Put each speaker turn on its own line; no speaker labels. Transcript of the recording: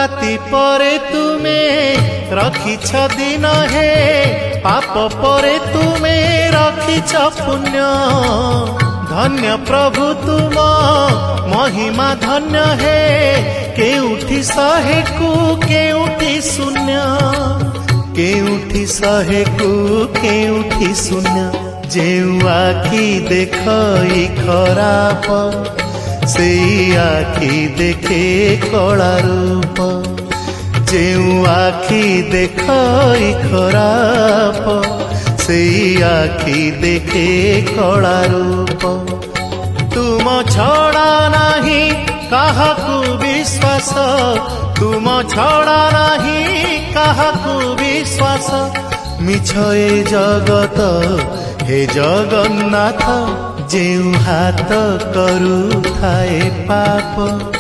राति परे तुमे रखिछ दिन हे पाप परे तुमे रखिछ पुण्य धन्य प्रभु तुम महिमा धन्य हे केउठी शहे को केउठी शून्य केउठी शहे को केउठी शून्य जेउ आखि देखई खराप से आखि देखे कला रूप जेउ आखि देखई खराप से आखि देखे कला रूप तुम छड़ा नहीं काहाकू विश्वास तुम छड़ा नहीं काहाकू विश्वास मिछ ए जगत हे जगन्नाथ जेउ हाथ करू थाए पाप